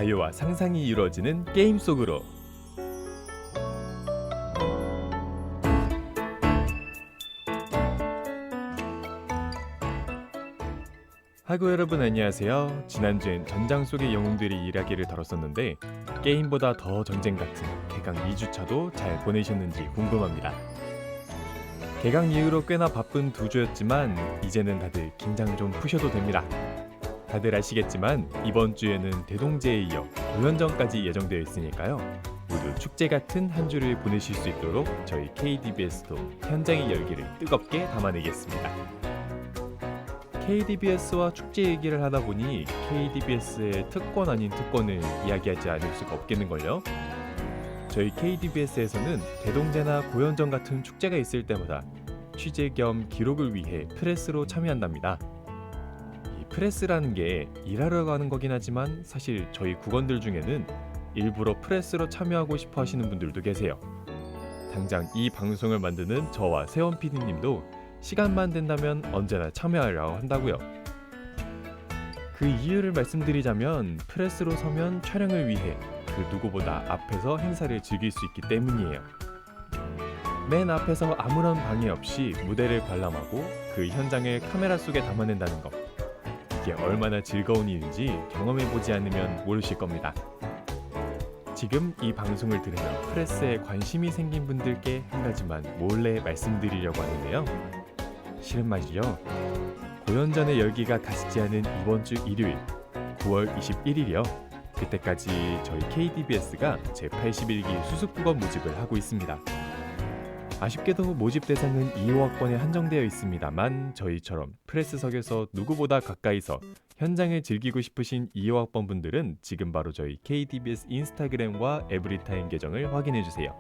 자유와 상상이 이루어지는 게임 속으로. 하고 여러분 안녕하세요. 지난주엔 전장 속의 영웅들이 이야기를 다뤘었는데 게임보다 더 전쟁 같은 개강 2주차도 잘 보내셨는지 궁금합니다. 개강 이후로 꽤나 바쁜 두 주였지만 이제는 다들 긴장 좀 푸셔도 됩니다. 다들 아시겠지만 이번 주에는 대동제에 이어 고연전까지 예정되어 있으니까요. 모두 축제 같은 한 주를 보내실 수 있도록 저희 KDBS도 현장의 열기를 뜨겁게 담아내겠습니다. KDBS와 축제 얘기를 하다 보니 KDBS의 특권 아닌 특권을 이야기하지 않을 수가 없겠는걸요. 저희 KDBS에서는 대동제나 고연전 같은 축제가 있을 때마다 취재 겸 기록을 위해 프레스로 참여한답니다. 이 프레스라는 게 일하러 가는 거긴 하지만 사실 저희 국원들 중에는 일부러 프레스로 참여하고 싶어 하시는 분들도 계세요. 당장 이 방송을 만드는 저와 세원 PD님도 시간만 된다면 언제나 참여하려고 한다고요. 그 이유를 말씀드리자면 프레스로 서면 촬영을 위해 그 누구보다 앞에서 행사를 즐길 수 있기 때문이에요. 맨 앞에서 아무런 방해 없이 무대를 관람하고 그 현장을 카메라 속에 담아낸다는 것. 이게 얼마나 즐거운 일인지 경험해보지 않으면 모르실 겁니다. 지금 이 방송을 들으면 프레스에 관심이 생긴 분들께 한 가지만 몰래 말씀드리려고 하는데요. 실은 말이죠. 고연전의 열기가 가시지 않은 이번 주 일요일 9월 21일이요. 그때까지 저희 KDBS가 제81기 수습국원 모집을 하고 있습니다. 아쉽게도 모집 대상은 2호학번에 한정되어 있습니다만 저희처럼 프레스석에서 누구보다 가까이서 현장을 즐기고 싶으신 2호학번 분들은 지금 바로 저희 KDBS 인스타그램과 에브리타임 계정을 확인해주세요.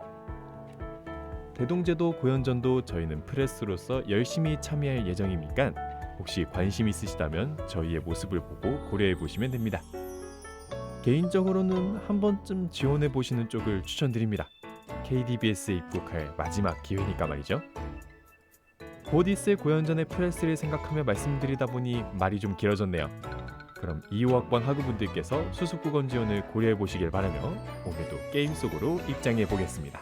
대동제도 고연전도 저희는 프레스로서 열심히 참여할 예정이니까 혹시 관심 있으시다면 저희의 모습을 보고 고려해보시면 됩니다. 개인적으로는 한 번쯤 지원해보시는 쪽을 추천드립니다. KDBS에 입국할 마지막 기회니까 말이죠. 곧 있을 고연전의 프레스를 생각하며 말씀드리다 보니 말이 좀 길어졌네요. 그럼 2호학번 학우분들께서 수습국원 지원을 고려해보시길 바라며 오늘도 게임 속으로 입장해보겠습니다.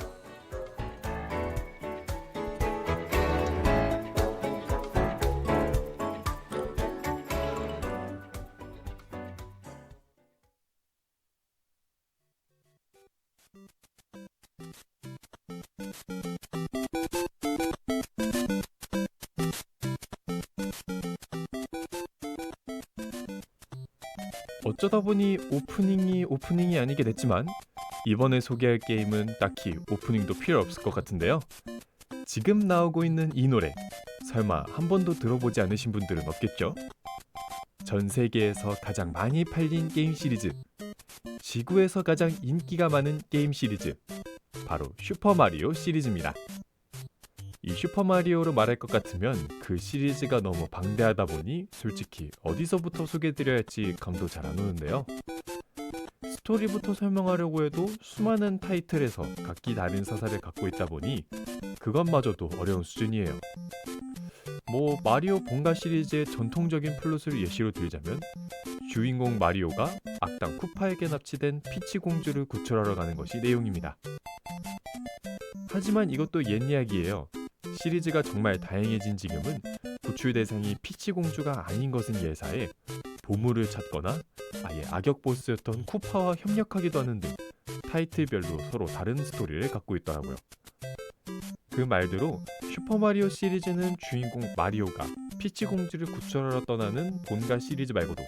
어쩌다 보니 오프닝이 아니게 됐지만 이번에 소개할 게임은 딱히 오프닝도 필요 없을 것 같은데요. 지금 나오고 있는 이 노래 설마 한 번도 들어보지 않으신 분들은 없겠죠? 전 세계에서 가장 많이 팔린 게임 시리즈, 지구에서 가장 인기가 많은 게임 시리즈, 바로 슈퍼마리오 시리즈입니다. 이 슈퍼마리오로 말할 것 같으면 그 시리즈가 너무 방대하다 보니 솔직히 어디서부터 소개해드려야 할지 감도 잘 안 오는데요. 스토리부터 설명하려고 해도 수많은 타이틀에서 각기 다른 서사를 갖고 있다 보니 그것마저도 어려운 수준이에요. 마리오 본가 시리즈의 전통적인 플롯을 예시로 들자면 주인공 마리오가 악당 쿠파에게 납치된 피치 공주를 구출하러 가는 것이 내용입니다. 하지만 이것도 옛 이야기예요. 시리즈가 정말 다양해진 지금은 구출 대상이 피치 공주가 아닌 것은 예사에 보물을 찾거나 아예 악역 보스였던 쿠파와 협력하기도 하는 등 타이틀별로 서로 다른 스토리를 갖고 있더라고요. 그 말대로 슈퍼마리오 시리즈는 주인공 마리오가 피치 공주를 구출하러 떠나는 본가 시리즈 말고도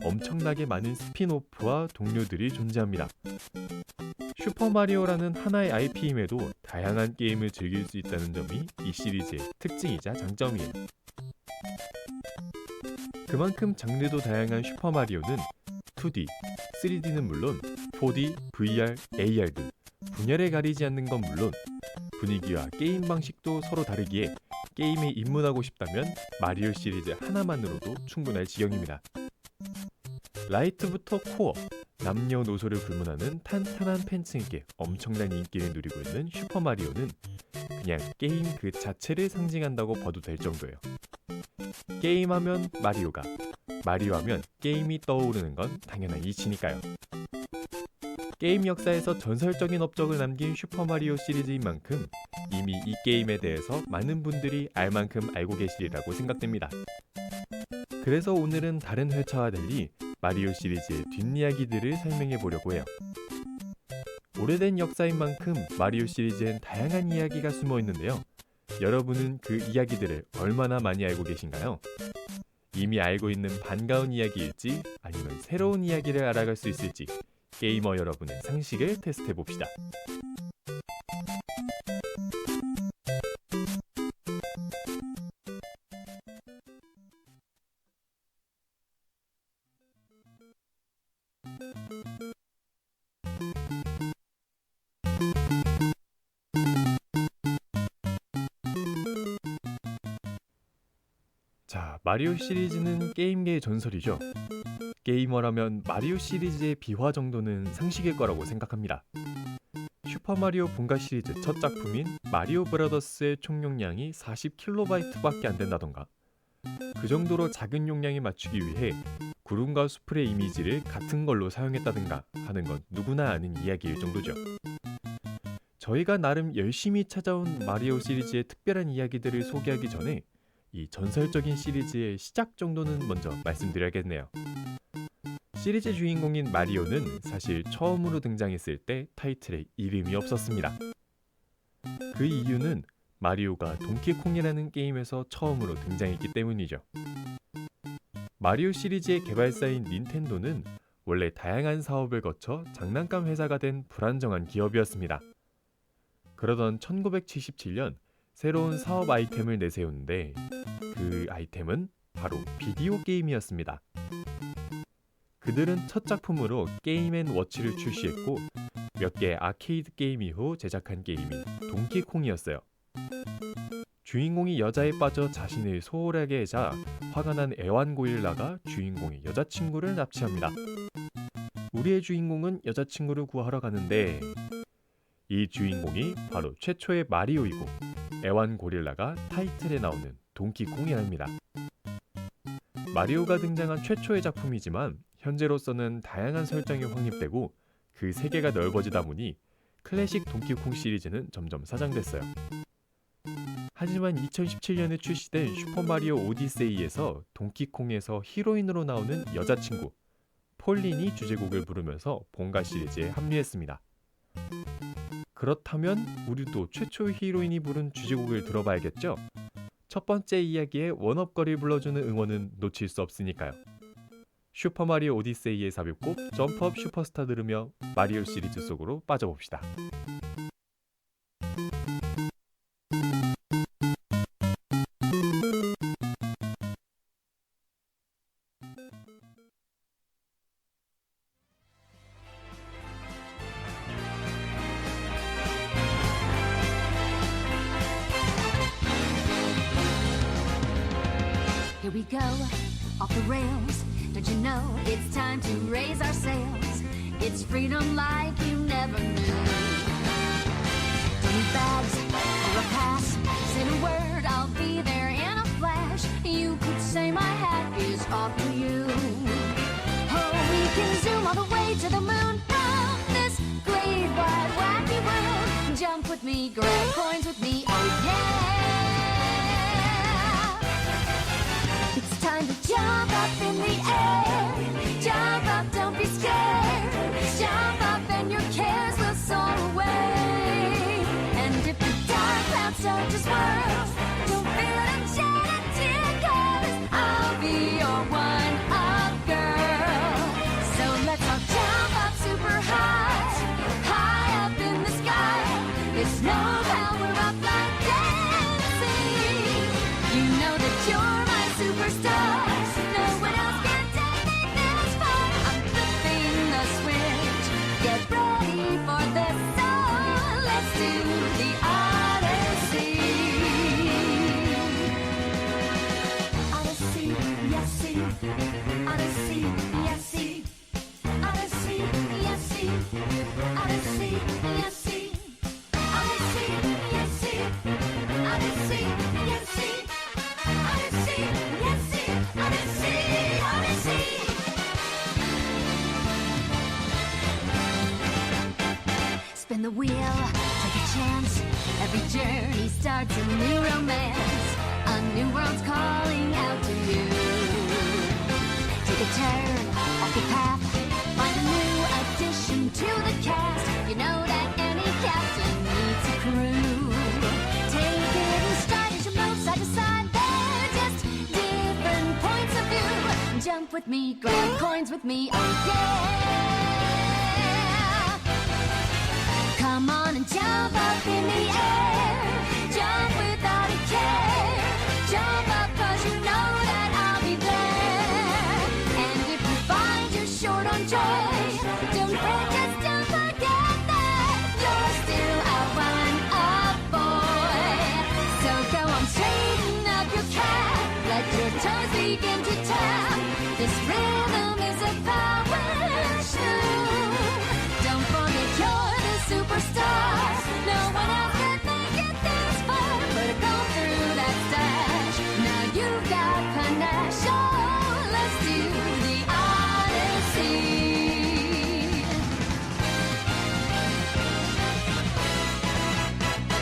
엄청나게 많은 스핀오프와 동료들이 존재합니다. 슈퍼마리오라는 하나의 IP임에도 다양한 게임을 즐길 수 있다는 점이 이 시리즈의 특징이자 장점이에요. 그만큼 장르도 다양한 슈퍼마리오는 2D, 3D는 물론 4D, VR, AR 등 분야를 가리지 않는 건 물론 분위기와 게임 방식도 서로 다르기에 게임에 입문하고 싶다면 마리오 시리즈 하나만으로도 충분할 지경입니다. 라이트부터 코어, 남녀노소를 불문하는 탄탄한 팬층에게 엄청난 인기를 누리고 있는 슈퍼마리오는 그냥 게임 그 자체를 상징한다고 봐도 될 정도예요. 게임하면 마리오가, 마리오하면 게임이 떠오르는 건 당연한 이치니까요. 게임 역사에서 전설적인 업적을 남긴 슈퍼마리오 시리즈인 만큼 이미 이 게임에 대해서 많은 분들이 알 만큼 알고 계시리라고 생각됩니다. 그래서 오늘은 다른 회차와 달리 마리오 시리즈의 뒷이야기들을 설명해 보려고 해요. 오래된 역사인 만큼 마리오 시리즈엔 다양한 이야기가 숨어 있는데요. 여러분은 그 이야기들을 얼마나 많이 알고 계신가요? 이미 알고 있는 반가운 이야기일지 아니면 새로운 이야기를 알아갈 수 있을지 게이머 여러분의 상식을 테스트해 봅시다. 자, 마리오 시리즈는 게임계의 전설이죠. 게이머라면 마리오 시리즈의 비화 정도는 상식일 거라고 생각합니다. 슈퍼마리오 본가 시리즈 첫 작품인 마리오 브라더스의 총 용량이 40KB 밖에 안 된다던가, 그 정도로 작은 용량에 맞추기 위해 구름과 수풀의 이미지를 같은 걸로 사용했다든가 하는 건 누구나 아는 이야기일 정도죠. 저희가 나름 열심히 찾아온 마리오 시리즈의 특별한 이야기들을 소개하기 전에 이 전설적인 시리즈의 시작 정도는 먼저 말씀드려야겠네요. 시리즈 주인공인 마리오는 사실 처음으로 등장했을 때 타이틀에 이름이 없었습니다. 그 이유는 마리오가 동키콩이라는 게임에서 처음으로 등장했기 때문이죠. 마리오 시리즈의 개발사인 닌텐도는 원래 다양한 사업을 거쳐 장난감 회사가 된 불안정한 기업이었습니다. 그러던 1977년 새로운 사업 아이템을 내세우는데 그 아이템은 바로 비디오 게임이었습니다. 그들은 첫 작품으로 게임 앤 워치를 출시했고 몇 개의 아케이드 게임 이후 제작한 게임이 동키콩이었어요. 주인공이 여자에 빠져 자신을 소홀하게 하자 화가 난 애완고릴라가 주인공의 여자친구를 납치합니다. 우리의 주인공은 여자친구를 구하러 가는데 이 주인공이 바로 최초의 마리오이고 애완고릴라가 타이틀에 나오는 동키콩이랍니다. 마리오가 등장한 최초의 작품이지만 현재로서는 다양한 설정이 확립되고 그 세계가 넓어지다 보니 클래식 동키콩 시리즈는 점점 사장됐어요. 하지만 2017년에 출시된 슈퍼마리오 오디세이에서 동키콩에서 히로인으로 나오는 여자친구 폴린이 주제곡을 부르면서 본가 시리즈에 합류했습니다. 그렇다면 우리도 최초의 히로인이 부른 주제곡을 들어봐야겠죠? 첫 번째 이야기의 원업거리를 불러주는 응원은 놓칠 수 없으니까요. 슈퍼마리오 오디세이의 삽입곡 점프업 슈퍼스타 들으며 마리오 시리즈 속으로 빠져봅시다. Here we go, off the rails. Don't you know it's time to raise our sails? It's freedom like you never knew. Don't need bags or a pass. Say the word, I'll be there in a flash. You could say my hat is off to you. Oh, we can zoom all the way to the moon from this great wide wacky world. Jump with me, grab coins with me, oh yeah. It's time to jump up in the air. Jump up, don't be scared. Jump up and your cares will soar away. And if the dark clouds start to swirl, don't feel a shed a tear, 'cause I'll be your one-up girl. So let's all jump up super high, high up in the sky. There's no power up like dancing. You know that you're my superstar. No one else can take me this far. I'm flipping the switch. Get ready for this song. Let's do the Odyssey. Odyssey, yes, see. Odyssey, yes, see. Odyssey, yes, see. Odyssey, yes, see. Odyssey, yes, see. Odyssey, yes, see. Odyssey. every journey starts a new romance. A new world's calling out to you. Take a turn off the path, find a new addition to the cast. You know that any captain needs a crew. Take it in stride as you move side to side. They're just different points of view. Jump with me, grab coins with me, oh yeah. Come on and jump up in the air. Jump without a care. Jump up 'cause you know that I'll be there. And if you find you're short on joy, don't forget that you're still a one-up boy. So go on, straighten up your cap. Let your toes begin to tap. This rhythm is a power shoe. Don't forget you're the superstar. No one else could make it this far. But go through that stash. Now you've got panache. So let's do the Odyssey.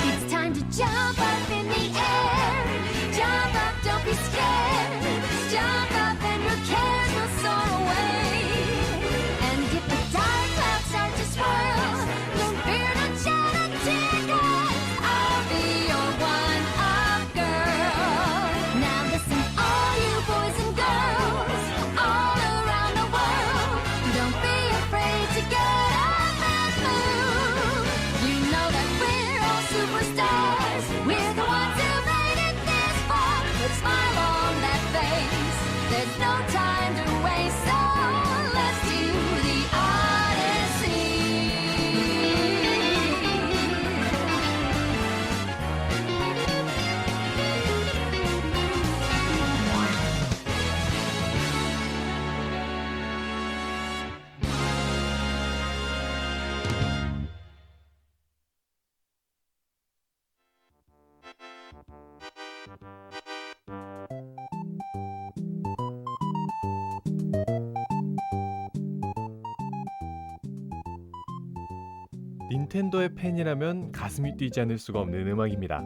It's time to jump up in the air. Jump up, don't be scared. Jump up and your cares will soar away. And if the dark clouds start to swirl, don't fear to shed a tear, 'cause I'll be your one-up girl. Now listen, all you boys and girls all around the world, don't be afraid to get up and move. You know that we're all superstars. We're the ones who made it this far. Put a smile on that face. There's no time to waste, so let's do the Odyssey. 닌텐도의 팬이라면 가슴이 뛰지 않을 수가 없는 음악입니다.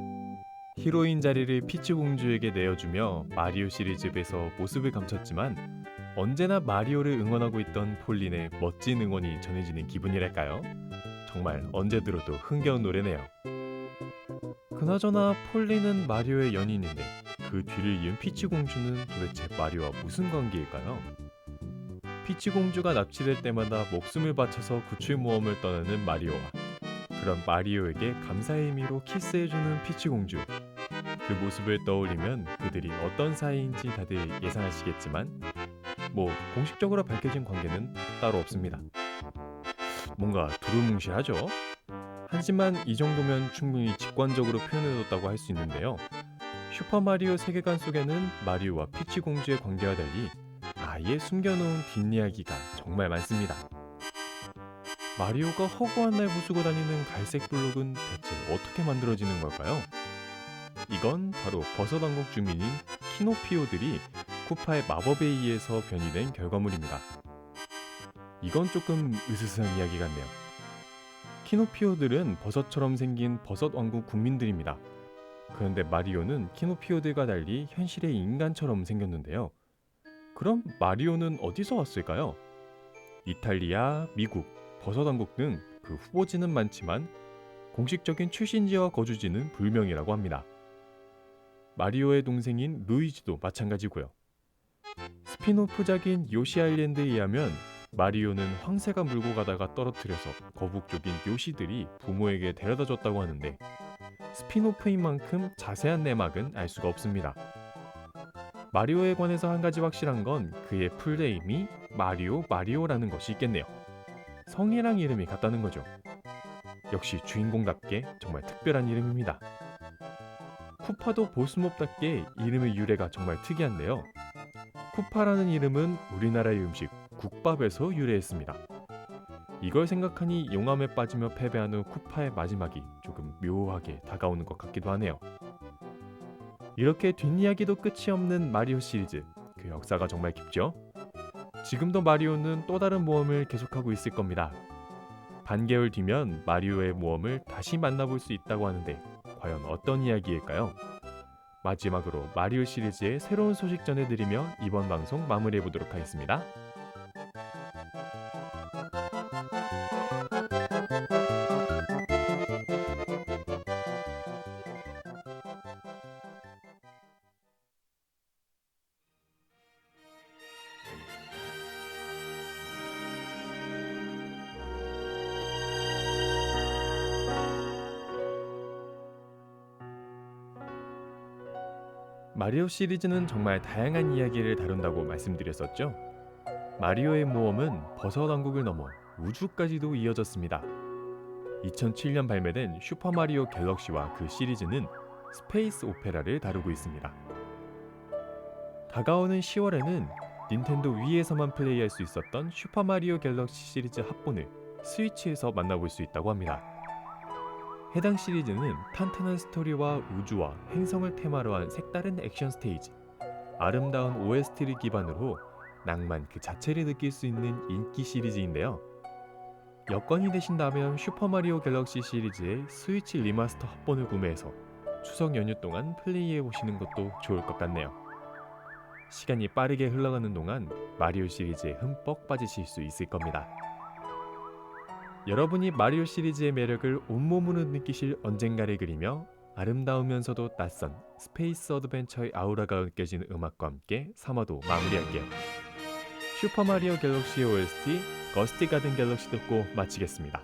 히로인 자리를 피치 공주에게 내어주며 마리오 시리즈에서 모습을 감췄지만 언제나 마리오를 응원하고 있던 폴린의 멋진 응원이 전해지는 기분이랄까요? 정말 언제 들어도 흥겨운 노래네요. 그나저나 폴린은 마리오의 연인인데 그 뒤를 이은 피치 공주는 도대체 마리오와 무슨 관계일까요? 피치 공주가 납치될 때마다 목숨을 바쳐서 구출 모험을 떠나는 마리오와 그런 마리오에게 감사의 의미로 키스해주는 피치 공주. 그 모습을 떠올리면 그들이 어떤 사이인지 다들 예상하시겠지만 뭐 공식적으로 밝혀진 관계는 따로 없습니다. 뭔가 두루뭉실하죠? 하지만 이 정도면 충분히 직관적으로 표현해뒀다고 할 수 있는데요. 슈퍼마리오 세계관 속에는 마리오와 피치 공주의 관계와 달리 아예 숨겨놓은 뒷이야기가 정말 많습니다. 마리오가 허구한 날 부수고 다니는 갈색 블록은 대체 어떻게 만들어지는 걸까요? 이건 바로 버섯왕국 주민인 키노피오들이 쿠파의 마법에 의해서 변이된 결과물입니다. 이건 조금 으스스한 이야기 같네요. 키노피오들은 버섯처럼 생긴 버섯왕국 국민들입니다. 그런데 마리오는 키노피오들과 달리 현실의 인간처럼 생겼는데요. 그럼 마리오는 어디서 왔을까요? 이탈리아, 미국, 버섯왕국 등 그 후보지는 많지만 공식적인 출신지와 거주지는 불명이라고 합니다. 마리오의 동생인 루이지도 마찬가지고요. 스핀오프작인 요시 아일랜드에 의하면 마리오는 황새가 물고 가다가 떨어뜨려서 거북족인 요시들이 부모에게 데려다줬다고 하는데 스핀오프인 만큼 자세한 내막은 알 수가 없습니다. 마리오에 관해서 한 가지 확실한 건 그의 풀네임이 마리오라는 것이 있겠네요. 성이랑 이름이 같다는 거죠. 역시 주인공답게 정말 특별한 이름입니다. 쿠파도 보스몹답게 이름의 유래가 정말 특이한데요. 쿠파라는 이름은 우리나라의 음식 국밥에서 유래했습니다. 이걸 생각하니 용암에 빠지며 패배한 후 쿠파의 마지막이 조금 묘하게 다가오는 것 같기도 하네요. 이렇게 뒷이야기도 끝이 없는 마리오 시리즈, 그 역사가 정말 깊죠? 지금도 마리오는 또 다른 모험을 계속하고 있을 겁니다. 반개월 뒤면 마리오의 모험을 다시 만나볼 수 있다고 하는데 과연 어떤 이야기일까요? 마지막으로 마리오 시리즈의 새로운 소식 전해드리며 이번 방송 마무리해보도록 하겠습니다. 마리오 시리즈는 정말 다양한 이야기를 다룬다고 말씀드렸었죠. 마리오의 모험은 버섯 왕국을 넘어 우주까지도 이어졌습니다. 2007년 발매된 슈퍼마리오 갤럭시와 그 시리즈는 스페이스 오페라를 다루고 있습니다. 다가오는 10월에는 닌텐도 위에서만 플레이할 수 있었던 슈퍼마리오 갤럭시 시리즈 합본을 스위치에서 만나볼 수 있다고 합니다. 해당 시리즈는 탄탄한 스토리와 우주와 행성을 테마로 한 색다른 액션 스테이지, 아름다운 OST를 기반으로 낭만 그 자체를 느낄 수 있는 인기 시리즈인데요. 여건이 되신다면 슈퍼마리오 갤럭시 시리즈의 스위치 리마스터 합본을 구매해서 추석 연휴 동안 플레이해보시는 것도 좋을 것 같네요. 시간이 빠르게 흘러가는 동안 마리오 시리즈에 흠뻑 빠지실 수 있을 겁니다. 여러분이 마리오 시리즈의 매력을 온몸으로 느끼실 언젠가를 그리며 아름다우면서도 낯선 스페이스 어드벤처의 아우라가 느껴지는 음악과 함께 3화도 마무리할게요. 슈퍼마리오 갤럭시의 OST 거스트 가든 갤럭시 듣고 마치겠습니다.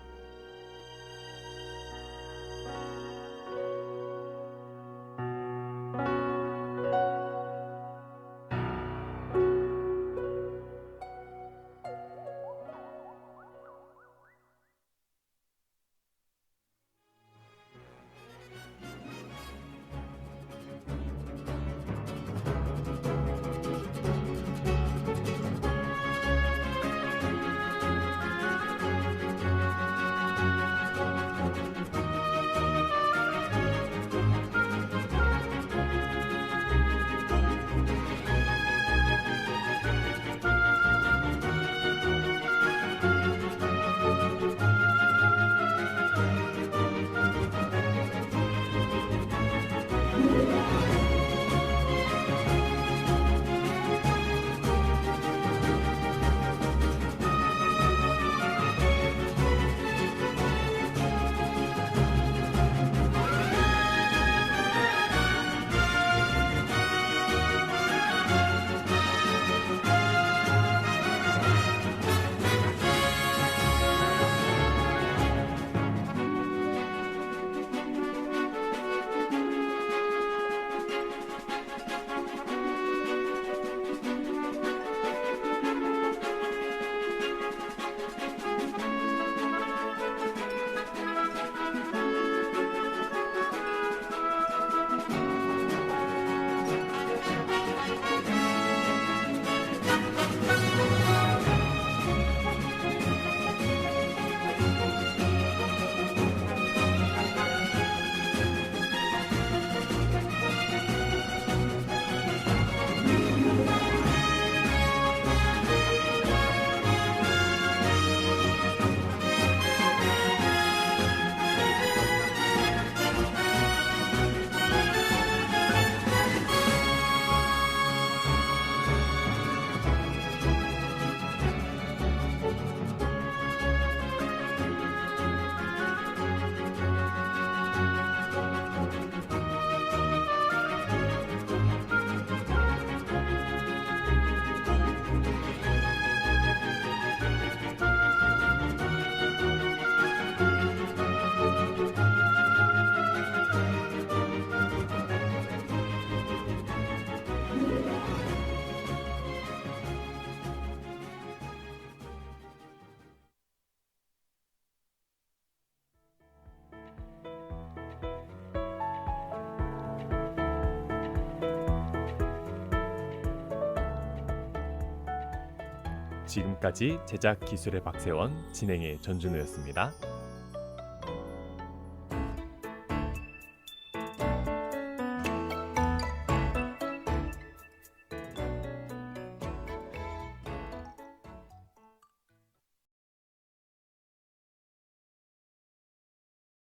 지금까지 제작 기술의 박세원, 진행의 전준우였습니다.